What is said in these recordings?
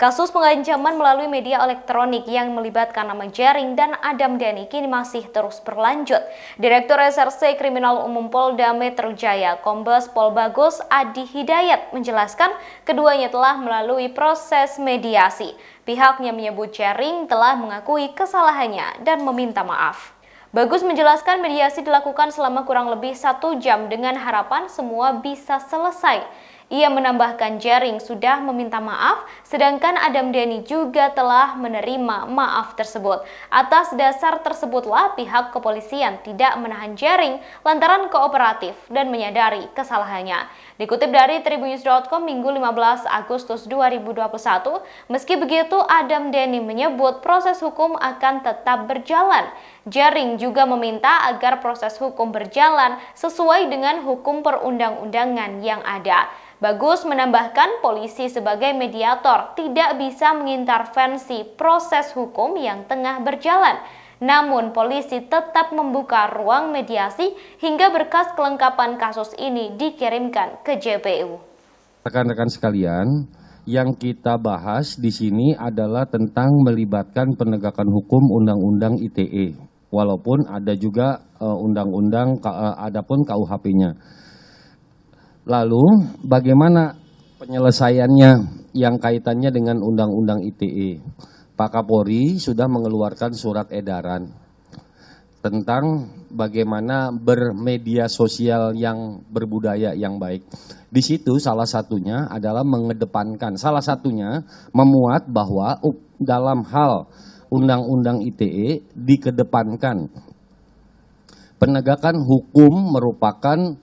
Kasus pengancaman melalui media elektronik yang melibatkan nama Jering dan Adam Dhani kini masih terus berlanjut. Direktur Reserse Kriminal Umum Polda Metro Jaya, Kombes Pol Bagus Adi Hidayat menjelaskan keduanya telah melalui proses mediasi. Pihaknya menyebut Jering telah mengakui kesalahannya dan meminta maaf. Bagus menjelaskan mediasi dilakukan selama kurang lebih 1 jam dengan harapan semua bisa selesai. Ia menambahkan Jering sudah meminta maaf, sedangkan Adam Dhani juga telah menerima maaf tersebut. Atas dasar tersebutlah pihak kepolisian tidak menahan Jering lantaran kooperatif dan menyadari kesalahannya. Dikutip dari tribunnews.com Minggu 15 Agustus 2021, meski begitu Adam Dhani menyebut proses hukum akan tetap berjalan. Jering juga meminta agar proses hukum berjalan sesuai dengan hukum perundang-undangan yang ada. Bagus menambahkan polisi sebagai mediator tidak bisa mengintervensi proses hukum yang tengah berjalan. Namun polisi tetap membuka ruang mediasi hingga berkas kelengkapan kasus ini dikirimkan ke JPU. Rekan-rekan sekalian, yang kita bahas di sini adalah tentang melibatkan penegakan hukum Undang-Undang ITE. Walaupun ada juga undang-undang, adapun KUHP-nya. Lalu bagaimana penyelesaiannya yang kaitannya dengan Undang-Undang ITE? Pak Kapolri sudah mengeluarkan surat edaran tentang bagaimana bermedia sosial yang berbudaya yang baik. Di situ salah satunya adalah mengedepankan, salah satunya memuat bahwa dalam hal Undang-Undang ITE dikedepankan penegakan hukum merupakan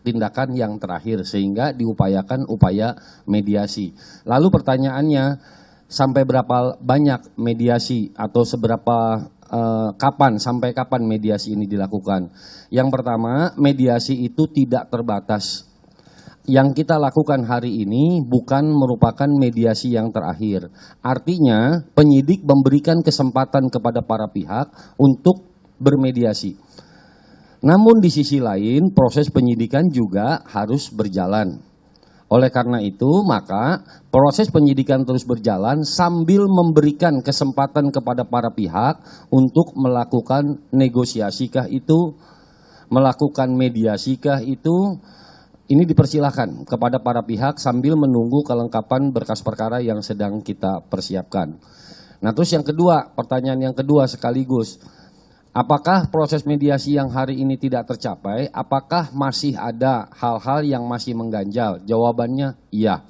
tindakan yang terakhir sehingga diupayakan upaya mediasi. Lalu pertanyaannya, sampai berapa banyak mediasi atau seberapa sampai kapan mediasi ini dilakukan? Yang pertama, mediasi itu tidak terbatas. Yang kita lakukan hari ini bukan merupakan mediasi yang terakhir. Artinya penyidik memberikan kesempatan kepada para pihak untuk bermediasi. Namun di sisi lain proses penyidikan juga harus berjalan. Oleh karena itu maka proses penyidikan terus berjalan sambil memberikan kesempatan kepada para pihak untuk melakukan negosiasikah itu, melakukan mediasikah itu, ini dipersilahkan kepada para pihak sambil menunggu kelengkapan berkas perkara yang sedang kita persiapkan. Nah terus yang kedua, pertanyaan yang kedua sekaligus. Apakah proses mediasi yang hari ini tidak tercapai, apakah masih ada hal-hal yang masih mengganjal? Jawabannya iya.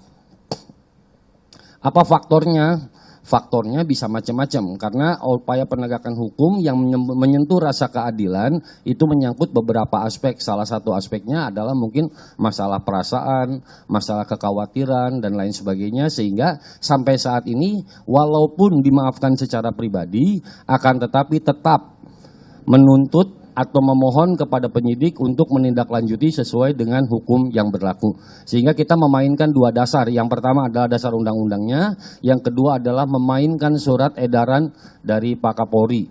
Apa faktornya? Faktornya bisa macam-macam, karena upaya penegakan hukum yang menyentuh rasa keadilan itu menyangkut beberapa aspek. Salah satu aspeknya adalah mungkin masalah perasaan, masalah kekhawatiran, dan lain sebagainya. Sehingga sampai saat ini, walaupun dimaafkan secara pribadi, akan tetapi tetap menuntut atau memohon kepada penyidik untuk menindaklanjuti sesuai dengan hukum yang berlaku. Sehingga kita memainkan dua dasar. Yang pertama adalah dasar undang-undangnya, yang kedua adalah memainkan surat edaran dari Pak Kapolri.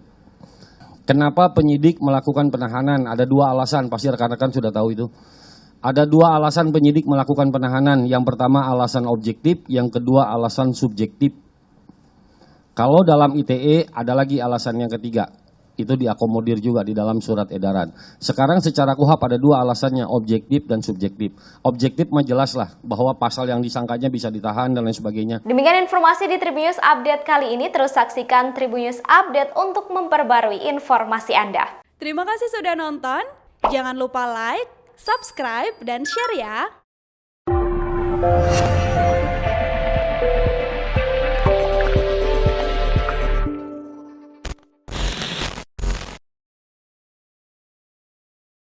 Kenapa penyidik melakukan penahanan? Ada dua alasan, pasti rekan-rekan sudah tahu itu. Ada dua alasan penyidik melakukan penahanan. Yang pertama alasan objektif, yang kedua alasan subjektif. Kalau dalam ITE ada lagi alasan yang ketiga. Itu diakomodir juga di dalam surat edaran. Sekarang secara KUHP ada dua alasannya, objektif dan subjektif. Objektif mah jelas lah bahwa pasal yang disangkanya bisa ditahan dan lain sebagainya. Demikian informasi di Tribunnews Update kali ini. Terus saksikan Tribunnews Update untuk memperbarui informasi Anda. Terima kasih sudah nonton. Jangan lupa like, subscribe, dan share ya.